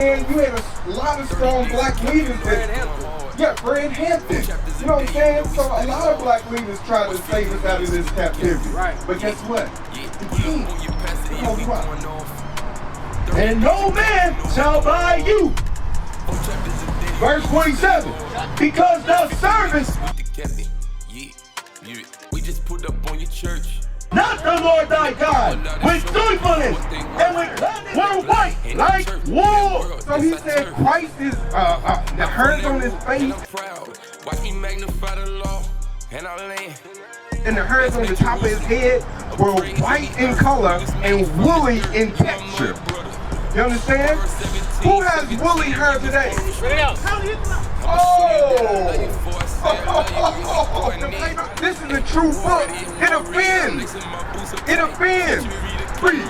And you had a lot of strong black leaders that, yeah, Fred Hampton. You know what I'm saying? So a lot of black leaders try to save us out of this captivity. Right. But guess what? You can't. Because what? And no man shall buy you. Verse 27. Because thou servest we just put up on your church. not the Lord thy God with joyfulness and with were white like wool. So he said Christ is the hairs on his face Watch me magnify the law and our land. and the hairs on the top of his head were white in color and woolly in texture. You understand? Who has woolly hair today? Oh! This is a true book. It offends. It offends. Read.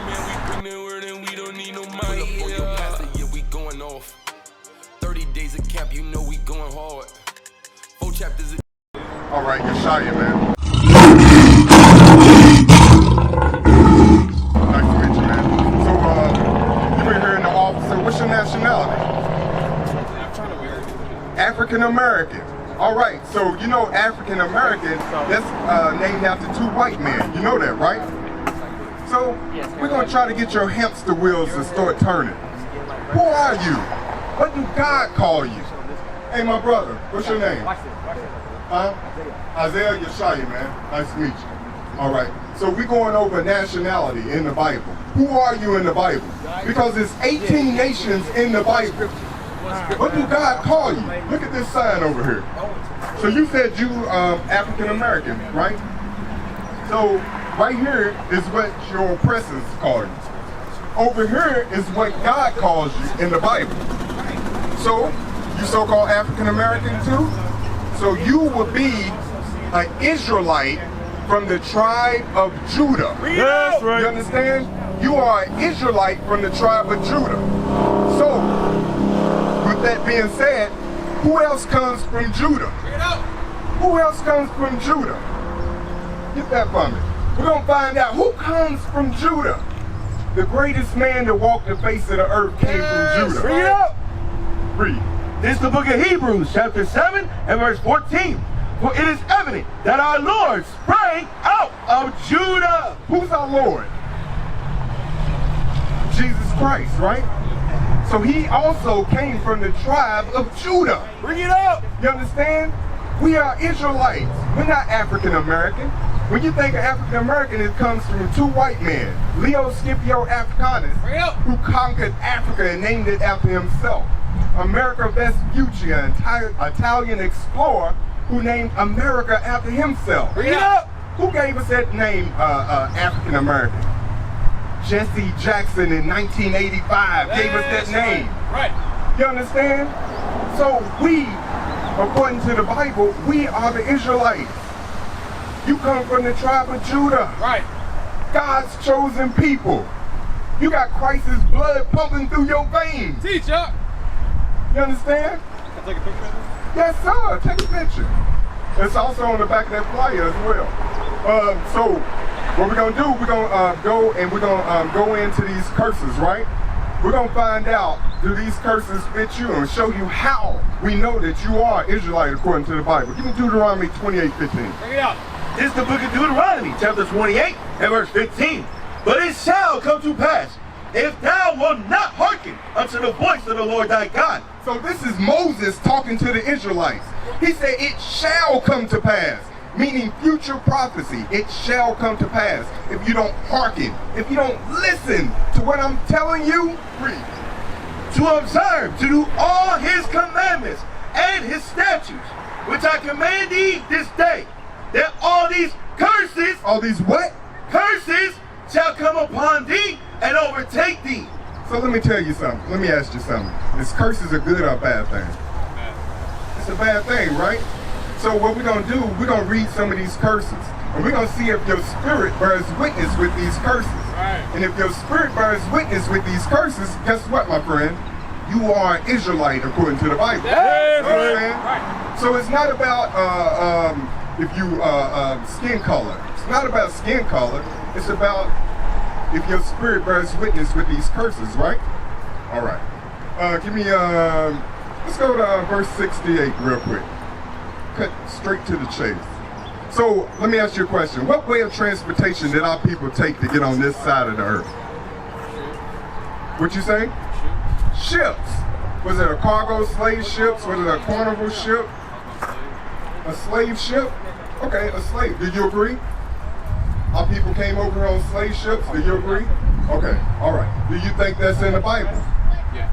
We going off. 30 days of camp, you know we going hard. 4 chapters. All right, Yeshaya, man. Nice to meet you, man. So, you were here in the officer. What's your nationality? African American. All right, so you know African American, that's named after 2 white men. You know that, right? So we're gonna try to get your hamster wheels to start turning. Who are you? What do God call you? Hey, my brother, what's your name? Huh? Isaiah Yeshaya, man. Nice to meet you. All right, so we're going over nationality in the Bible. Who are you in the Bible? Because there's 18 nations in the Bible. What do God call you? Look at this sign over here. So you said you African American, right? So right here is what your oppressors call you. Over here is what God calls you in the Bible. So you so-called African American too? So you would be an Israelite from the tribe of Judah. That's right. You understand? You are an Israelite from the tribe of Judah. So, with that being said, who else comes from Judah? Who else comes from Judah? Get that from me. We're going to find out who comes from Judah. The greatest man to walk the face of the earth came from Judah. Read it up. Read. This is the book of Hebrews, chapter 7 and verse 14. For it is evident that our Lord sprang out of Judah. Who's our Lord? Jesus Christ, right? So he also came from the tribe of Judah. Bring it up. You understand? We are Israelites. We're not African American. When you think of African American, it comes from 2 white men, Leo Scipio Africanus, who conquered Africa and named it after himself. America Vespucci, an Italian explorer who named America after himself. Bring it up. Who gave us that name, African American? Jesse Jackson in 1985 gave us that name. Right. You understand? So we, according to the Bible, we are the Israelites. You come from the tribe of Judah. Right. God's chosen people. You got Christ's blood pumping through your veins. Teacher. You understand? Can I take a picture of this? Yes, sir. Take a picture. It's also on the back of that flyer as well. So what we're gonna do? We're gonna go and we're gonna go into these curses, right? We're gonna find out, do these curses fit you, and show you how we know that you are Israelite according to the Bible. Give me Deuteronomy 28:15. Bring it out. This is the book of Deuteronomy, chapter 28 and verse 15. But it shall come to pass, if thou wilt not hearken unto the voice of the Lord thy God. So this is Moses talking to the Israelites. He said, it shall come to pass, meaning future prophecy. It shall come to pass if you don't hearken, if you don't listen to what I'm telling you. Read. To observe, to do all his commandments and his statutes, which I command thee this day, that all these curses, All these what? curses shall come upon thee and overtake thee. So let me tell you something. Let me ask you something. Is curses a good or a bad thing? It's a bad thing, right? So what we're going to do, we're going to read some of these curses. And we're going to see if your spirit bears witness with these curses. Right. And if your spirit bears witness with these curses, guess what, my friend? You are an Israelite according to the Bible. Yeah, You know what I'm saying? So it's not about if you skin color. It's not about skin color. It's about if your spirit bears witness with these curses, right? All right. Give me, let's go to verse 68 real quick. Cut straight to the chase. So let me ask you a question. What way of transportation did our people take to get on this side of the earth? What you say? Ships. Was it a cargo slave ships? Was it a carnival ship? A slave ship? Okay, a slave. Do you agree? Our people came over here on slave ships. Do you agree? Okay, all right. Do you think that's in the Bible? Yes.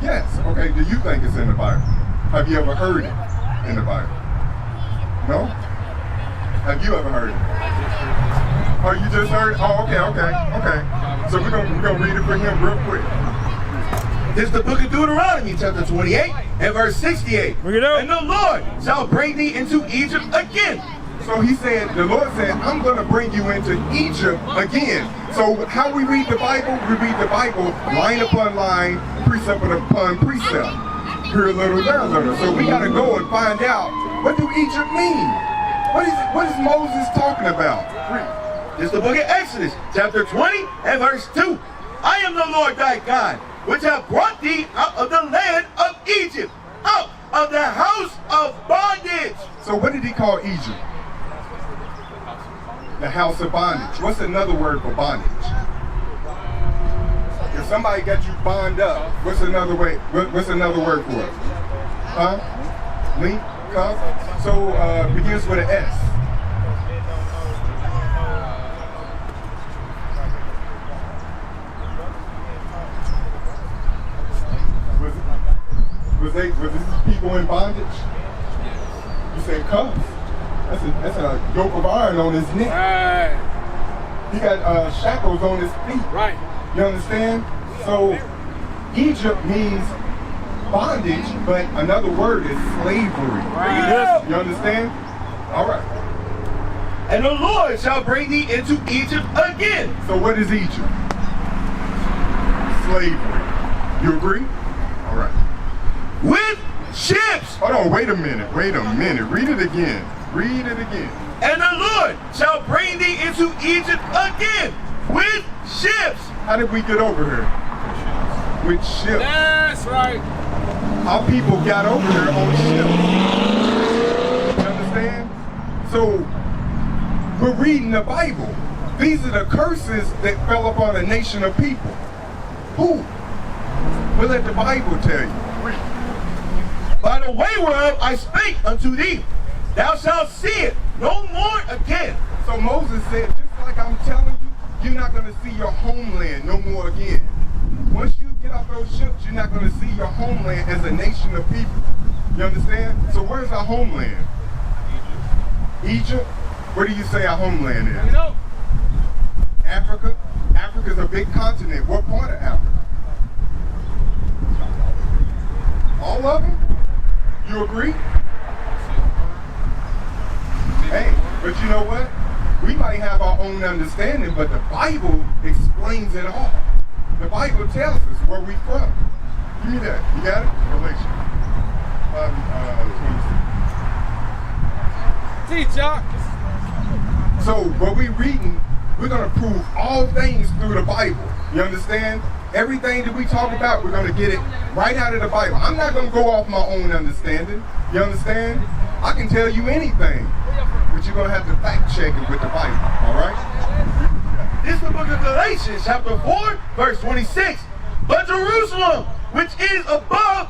Yes. Okay, do you think it's in the Bible? Have you ever heard it in the Bible? No? Have you ever heard it? Oh, you just heard it? Oh, okay. So we're gonna read it for him real quick. This is the book of Deuteronomy, chapter 28 and verse 68. Bring it up. And the Lord shall bring thee into Egypt again. So he said, the Lord said, I'm going to bring you into Egypt again. So how we read the Bible? We read the Bible line upon line, precept upon precept. Here a little, there a little. So we got to go and find out, what do Egypt mean? What is Moses talking about? Read. This is the book of Exodus, chapter 20 and verse 2. I am the Lord thy God, which have brought thee out of the land of Egypt, out of the house of bondage. So what did he call Egypt? The house of bondage. What's another word for bondage? If somebody got you bound up, what's another way? What's another word for it? Huh? Link? Cuff? So begins with an S. Was these people in bondage? You said cuffs. That's a yoke of iron on his neck. Right. He got shackles on his feet. Right. You understand? So Egypt means bondage, but another word is slavery. Right. You understand? All right. And the Lord shall bring thee into Egypt again. So what is Egypt? Slavery. You agree? All right. With ships. Hold on, wait a minute. Read it again. Read it again. And the Lord shall bring thee into Egypt again with ships. How did we get over here? With ships. That's right. Our people got over here on ships. You understand? So, we're reading the Bible. These are the curses that fell upon a nation of people. Who? We'll let the Bible tell you. Read. By the way whereof I spake unto thee, thou shalt see it no more again. So Moses said, just like I'm telling you, you're not going to see your homeland no more again. Once you get off those ships, you're not going to see your homeland as a nation of people. You understand? So where's our homeland? Egypt. Where do you say our homeland is? Africa. Africa's a big continent. What part of Africa? All of them? You agree? Hey, but you know what? We might have our own understanding, but the Bible explains it all. The Bible tells us where we're from. Give me that. You got it? Revelation. 26. Teach y'all. So what we're reading, we're going to prove all things through the Bible. You understand? Everything that we talk about, we're going to get it right out of the Bible. I'm not going to go off my own understanding. You understand? I can tell you anything, but you're going to have to fact check it with the Bible. All right? This is the book of Galatians, chapter 4, verse 26. But Jerusalem, which is above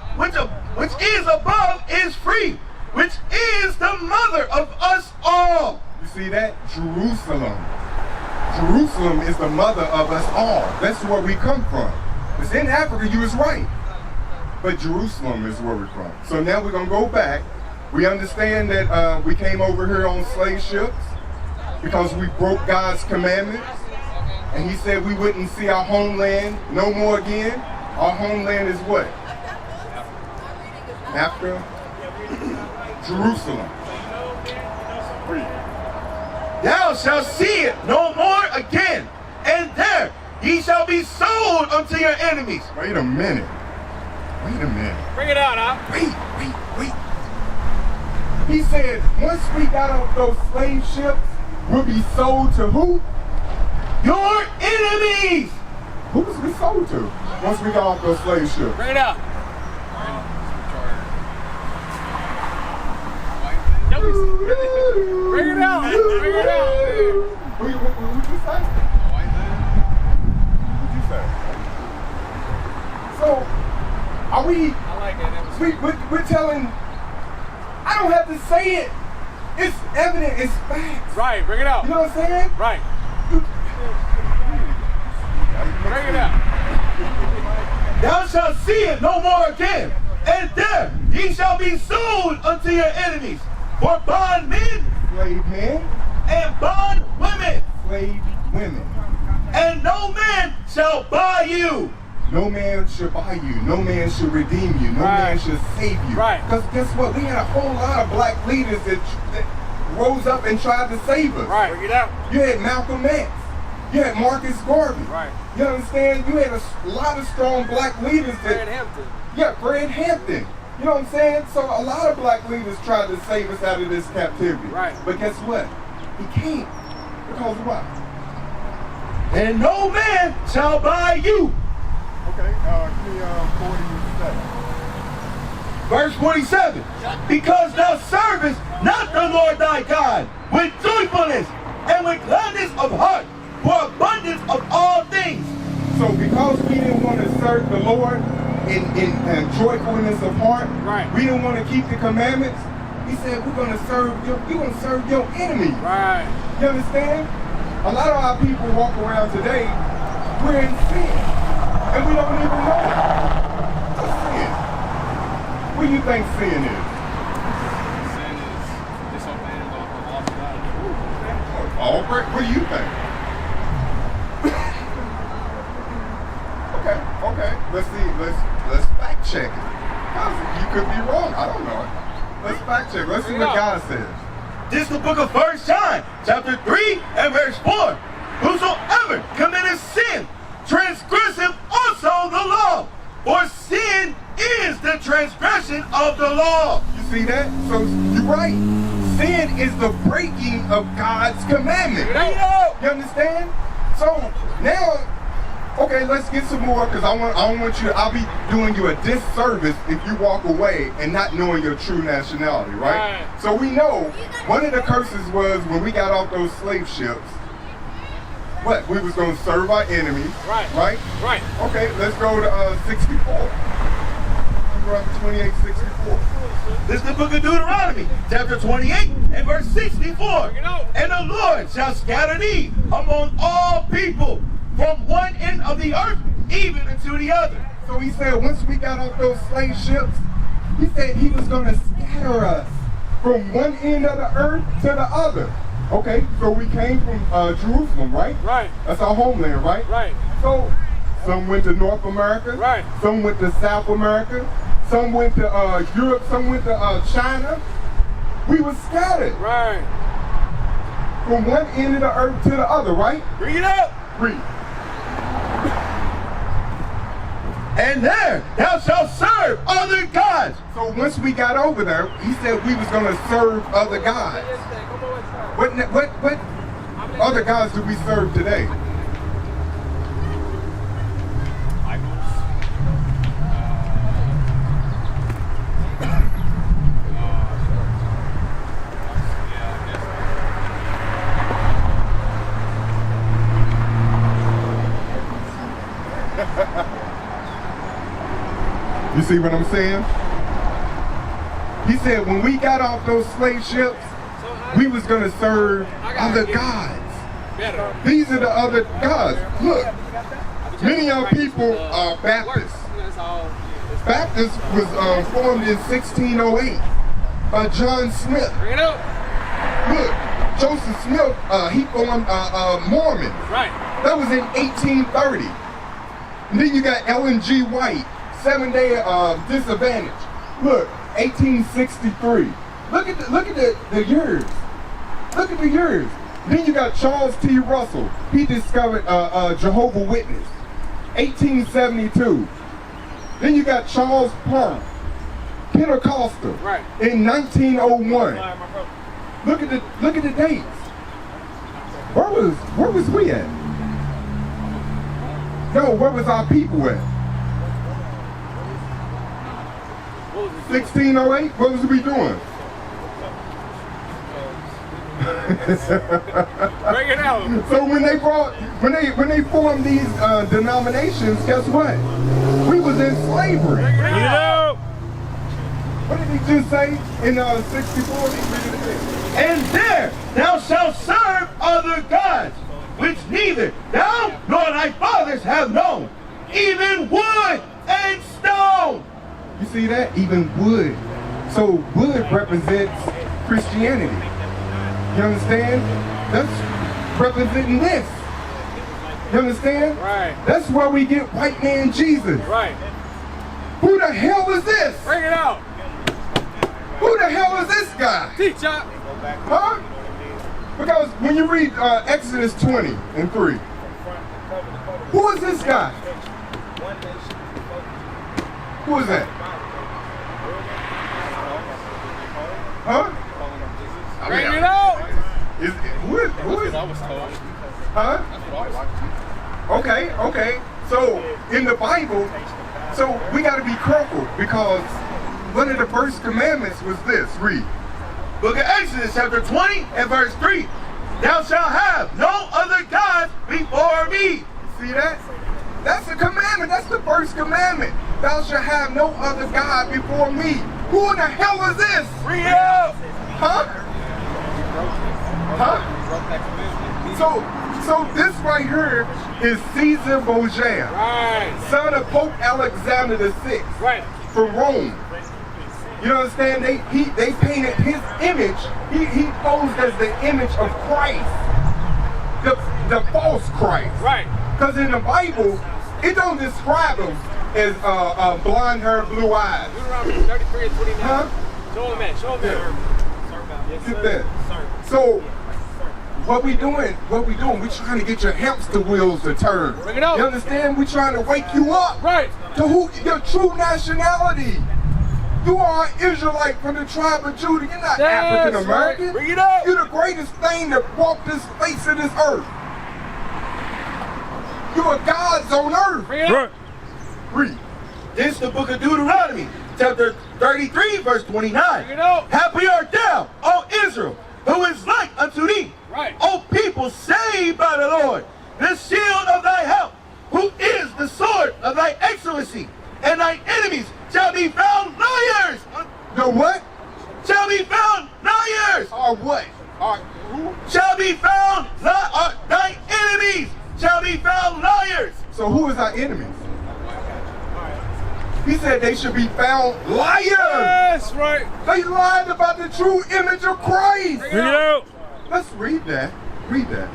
is free, which is the mother of us all. You see that? Jerusalem. Jerusalem is the mother of us all. That's where we come from. It's in Africa, you was right. But Jerusalem is where we're from. So now we're going to go back. We understand that we came over here on slave ships because we broke God's commandments. And he said we wouldn't see our homeland no more again. Our homeland is what? Africa. Jerusalem. Thou shalt see it no more again, and there ye shall be sold unto your enemies. Wait a minute. Bring it out, huh? Wait. He said, once we got off those slave ships, we'll be sold to who? Your enemies. Who was we sold to? once we got off those slave ships? Bring it out. Bring it out. Bring it out. What'd you say? What'd you say? So, are we? I like it. We're telling. I don't have to say it. It's evident. It's facts. Right. Bring it out. You know what I'm saying? Right. Bring it out. Thou shalt see it no more again, and there ye shall be sold unto your enemies for bondmen, Slave men, and bond women, slave women. and no man shall buy you. No man should buy you. No man should redeem you. No man should save you. Right. Because guess what? We had a whole lot of black leaders that rose up and tried to save us. Right. Bring it out. You had Malcolm X. You had Marcus Garvey. Right. You understand? You had a lot of strong black leaders that. Fred Hampton. Yeah, Fred Hampton. You know what I'm saying? So a lot of black leaders tried to save us out of this captivity. Right. But guess what? He can't. Because of what? And no man shall buy you. Okay, give me 47. Verse 47. Because thou servest not the Lord thy God with joyfulness and with gladness of heart for abundance of all things. So because we didn't want to serve the Lord in joyfulness of heart, Right. we didn't want to keep the commandments, he said we're going to serve your enemy. Right. You understand? A lot of our people walk around today, we're in sin. And we don't even know it. What's sin? What do you think sin is? Sin is disobeying the law of God. All right, what do you think? Okay. Let's see. Let's fact check it. You could be wrong. I don't know it. Let's fact check. Let's see what God says. This is the book of 1 John, chapter 3 and verse 4. Whosoever committeth sin, transgresseth also the law. For sin is the transgression of the law. You see that? So you're right. Sin is the breaking of God's commandment. You understand? So now, okay, let's get some more because I'll be doing you a disservice if you walk away and not knowing your true nationality, right? So we know one of the curses was when we got off those slave ships, what? We was going to serve our enemies, right? Okay, let's go to 64. Deuteronomy 28, 64. This is the book of Deuteronomy, chapter 28 and verse 64. And the Lord shall scatter thee among all people from one end of the earth even unto the other. So he said once we got off those slave ships, he said he was going to scatter us from one end of the earth to the other. Okay, so we came from Jerusalem, right? Right. That's our homeland, right? Right. So some went to North America. Right. Some went to South America. Some went to Europe. Some went to China. We were scattered. Right. From one end of the earth to the other, right? Bring it up. Read. And there thou shalt serve other gods. So once we got over there, he said we was going to serve other gods. What other gods do we serve today? You see what I'm saying? He said when we got off those slave ships, we was going to serve other gods. These are the other gods. Look, many of our people are Baptists. Baptist was formed in 1608 by John Smith. Look, Joseph Smith, he formed Mormon. Right. That was in 1830. And then you got Ellen G. White, Seven-Day Disadvantage. Look, 1863. Look at the years. Look at the years. Then you got Charles T. Russell. He discovered Jehovah's Witness. 1872. Then you got Charles Parr, Pentecostal. Right. In 1901. Look at the dates. Where was we at? No, where was our people at? 1608, what was we doing? Bring it out. So when they formed these denominations, guess what? We was in slavery. Bring it out. What did he just say in 64? And there thou shalt serve other gods, which neither thou nor thy fathers have known, even wood and stone. You see that? Even wood. So wood represents Christianity. You understand? That's representing this. You understand? Right. That's where we get white man Jesus. Right. Who the hell is this? Bring it out. Who the hell is this guy? Teach up. Huh? Because when you read Exodus 20 and 3, who is this guy? Who is that? Huh? Bring it out. Who is I was told. Huh? Okay. So in the Bible, so we got to be careful because one of the first commandments was this. Read. Book of Exodus chapter 20 and verse 3. Thou shalt have no other gods before me. See that? That's the commandment. That's the first commandment. Thou shalt have no other God before me. Who in the hell is this? Bring it out. Huh? So this right here is Caesar Borgia, Right. son of Pope Alexander VI, Right. from Rome. You understand? They painted his image. He posed as the image of Christ, the false Christ. Right. Because in the Bible, it don't describe him as blonde hair, blue eyes. Deuteronomy 33 and 29. Huh? Show him that. Show him that. Get that. So what we doing? We trying to get your hamster wheels to turn. Bring it up. You understand? We trying to wake you up Right. to who your true nationality. You are an Israelite from the tribe of Judah. You're not That's African American. right. Bring it up. You're the greatest thing that walked this face of this earth. You are gods on earth. Bring it up. Read. This is the book of Deuteronomy, chapter 33, verse 29. Bring it out. Happy art thou, O Israel, who is like unto thee. Right. O people saved by the Lord, the shield of thy help, who is the sword of thy excellency, and thy enemies shall be found liars. The what? Shall be found liars. Or what? Or who? Shall be found thy enemies shall be found liars. So who is our enemies? He said they should be found liars. That's right. They lied about the true image of Christ. Bring it out. Let's read that. Read that.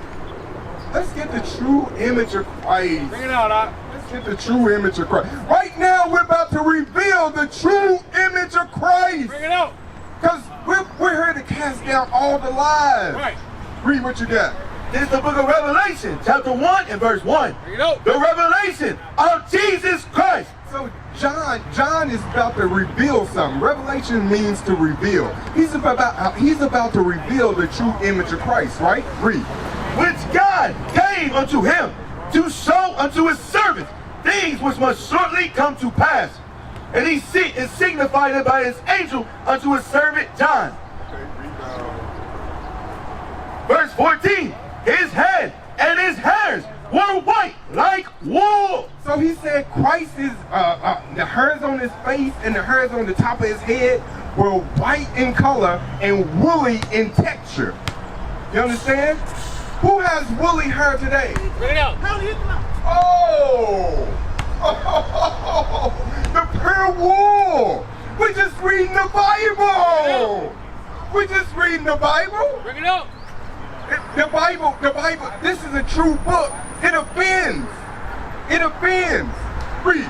Let's get the true image of Christ. Bring it out, Doc. Let's get the true image of Christ. Right now, we're about to reveal the true image of Christ. Bring it out. Because we're here to cast down all the lies. Right. Read what you got. This is the book of Revelation, chapter 1 and verse 1. Bring it out. The revelation of Jesus Christ. So John is about to reveal something. Revelation means to reveal. He's about to reveal the true image of Christ, right? Read. Which God gave unto him to show unto his servants things which must shortly come to pass. And he signified it by his angel unto his servant John. Verse 14, his head and his hairs were white like wool. So he said Christ is, the hairs on his face and the hairs on the top of his head were white in color and woolly in texture. You understand? Who has woolly hair today? Bring it out. Oh! The pure wool! We're just reading the Bible! We're just reading the Bible! Bring it out. The Bible, this is a true book. It offends. It offends. Read.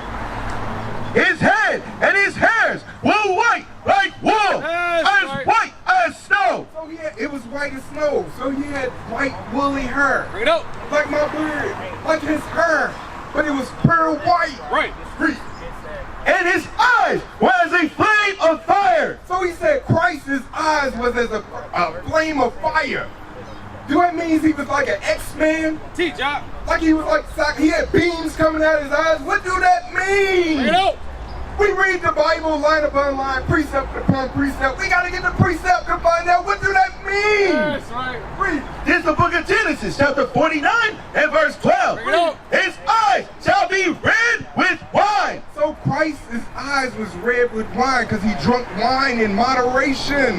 His head and his hairs were white like wool, That's as right. white as snow. So it was white as snow. So he had white woolly hair. Bring it out. Like my beard. Like his hair. But it was pure white. Right. Read. And his eyes were as a flame of fire. So he said Christ's eyes was as a flame of fire. Do that means he was like an X-Man? Teach, Doc. Like he was like, he had beams coming out of his eyes? What do that mean? Bring it out. We read the Bible line upon line, precept upon precept. We got to get the precept to find out what do that mean. That's right. Read. This is the book of Genesis, chapter 49 and verse 12. Bring it up. His eyes shall be red with wine. So Christ's eyes was red with wine because he drank wine in moderation.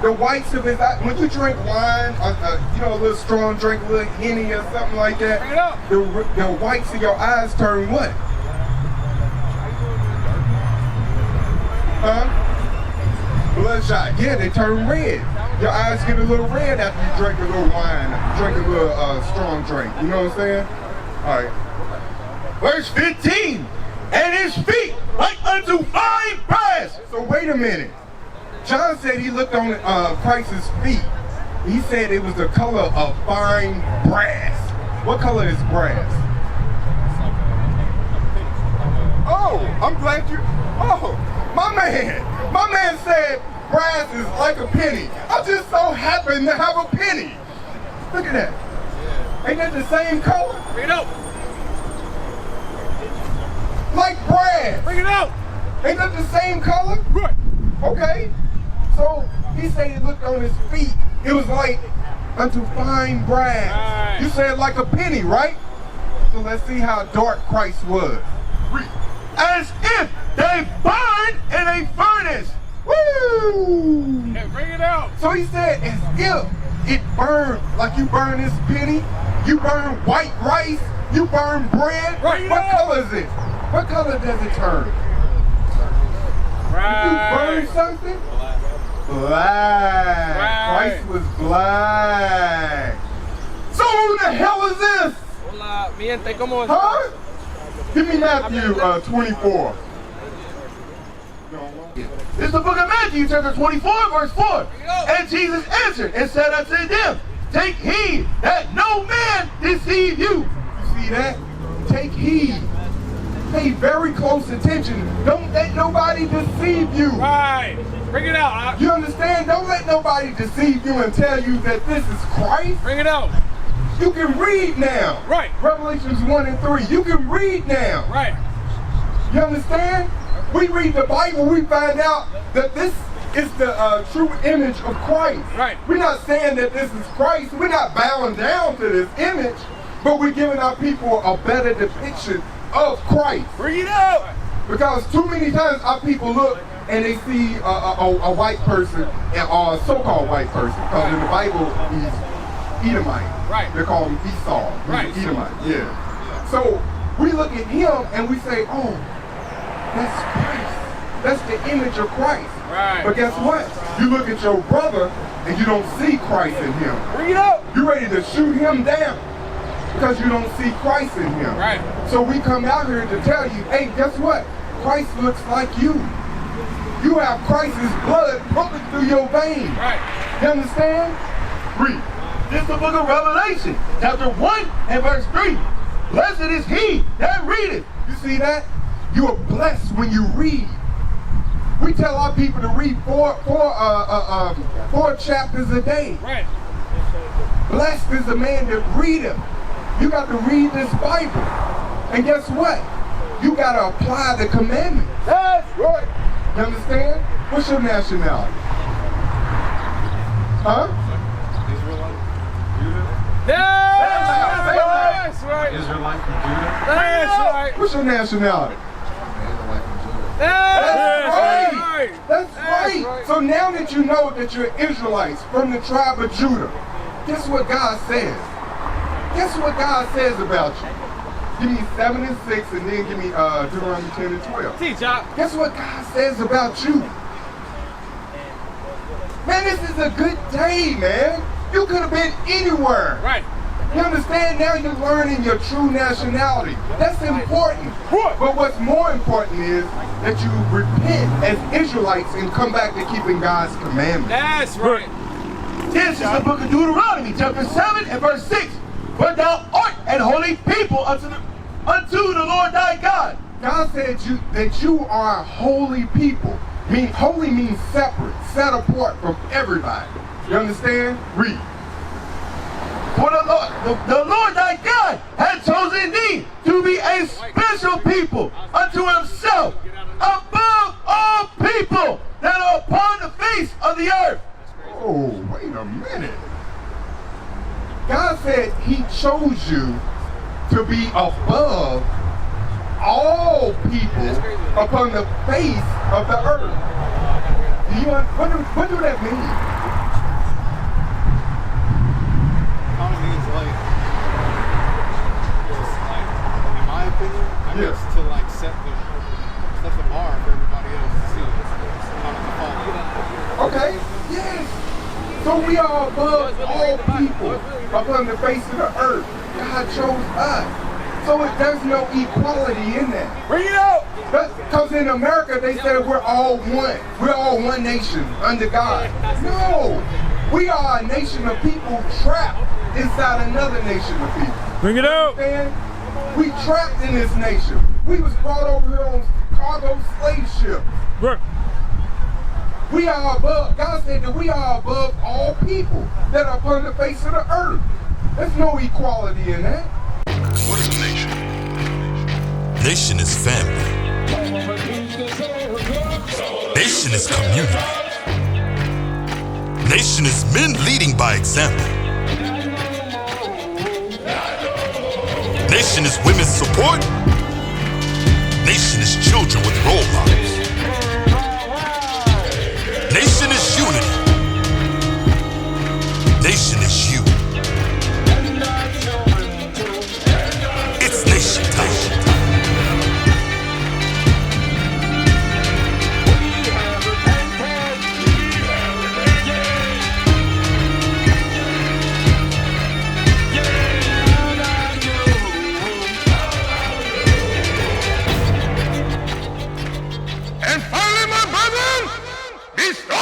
The whites of his eyes, when you drink wine, you know, a little strong drink, a little Henny or something like that, Bring it up. the whites of your eyes turn what? Huh? Bloodshot. Yeah, they turn red. Your eyes get a little red after you drink a little wine, drink a little strong drink. You know what I'm saying? All right. Verse 15. And his feet like unto fine brass. So wait a minute. John said he looked on Christ's feet. He said it was the color of fine brass. What color is brass? Oh, I'm glad you. Oh, my man said brass is like a penny. I just so happen to have a penny. Look at that. Ain't that the same color? Bring it up. Like brass. Bring it out. Ain't that the same color? Right. Okay. So he said he looked on his feet. It was like unto fine brass. Right. You said like a penny, right? So let's see how dark Christ was. Read. As if they burned in a furnace. Woo! Yeah, bring it out. So he said as if it burned like you burn this penny, you burn white rice, you burn bread. Right. What color is it? What color does it turn? Right. You burn something? Black. Right. Christ was black. So who the hell is this? Hola, mi gente, ¿cómo estás? Huh? Give me Matthew 24. This is the book of Matthew, chapter 24, verse 4. And Jesus answered and said unto them, take heed that no man deceive you. You see that? Take heed. Pay very close attention. Don't let nobody deceive you. Right. Bring it out. You understand? Don't let nobody deceive you and tell you that this is Christ. Bring it out. You can read now. Right. Revelations 1 and 3. You can read now. Right. You understand? We read the Bible, we find out that this is the true image of Christ. Right. We're not saying that this is Christ. We're not bowing down to this image, but we're giving our people a better depiction of Christ. Bring it out. Because too many times our people look and they see a white person, or a so-called white person, because in the Bible he's Edomite. Right. They call him Esau. He's Right. an Edomite, yeah. So we look at him and we say, oh, that's Christ. That's the image of Christ. Right. But guess what? You look at your brother and you don't see Christ in him. Bring it out. You're ready to shoot him down because you don't see Christ in him. Right. So we come out here to tell you, hey, guess what? Christ looks like you. You have Christ's blood pumping through your veins. Right. You understand? Read. This is the book of Revelation, chapter 1 and verse 3. Blessed is he that readeth. You see that? You are blessed when you read. We tell our people to read four chapters a day. Right. Blessed is the man that readeth. You got to read this Bible. And guess what? You got to apply the commandments. That's right. You understand? What's your nationality? Huh? That's right. Israelite from Judah. That's right. What's your nationality? Israelite from Judah. That's right. right. That's right. right. So now that you know that you're Israelites from the tribe of Judah, guess what God says? Guess what God says about you? Give me 7 and 6 and then give me Deuteronomy 10 and 12. Teacher. Guess what God says about you? Man, this is a good day, man. You could have been anywhere. Right. You understand? Now you're learning your true nationality. That's important. What? But what's more important is that you repent as Israelites and come back to keeping God's commandments. That's right. This is the book of Deuteronomy, chapter 7 and verse 6. For thou art an holy people unto the Lord thy God. God said that you are a holy people. Holy means separate, set apart from everybody. You understand? Read. For the Lord thy God had chosen thee to be a special people unto himself, above all people that are upon the face of the earth. Oh, wait a minute. God said he chose you to be above all people upon the face of the earth. What do that mean? Kind of means like, just like, in my opinion, I guess to like set the bar for everybody else to see how to follow. Okay, yes. So we are above all people upon the face of the earth. God chose us. So there's no equality in that. Bring it out! Because in America they said we're all one. We're all one nation under God. No. We are a nation of people trapped inside another nation of people. Bring it out! And we trapped in this nation. We was brought over here on cargo slave ships. Right. We are above, God said that we are above all people that are upon the face of the earth. There's no equality in that. What is a nation? Nation is family. Nation is community. Nation is men leading by example. Nation is women's support. Nation is children with role models. Nation is unity. Nation is you. It's nation time. And finally, my brethren, be strong.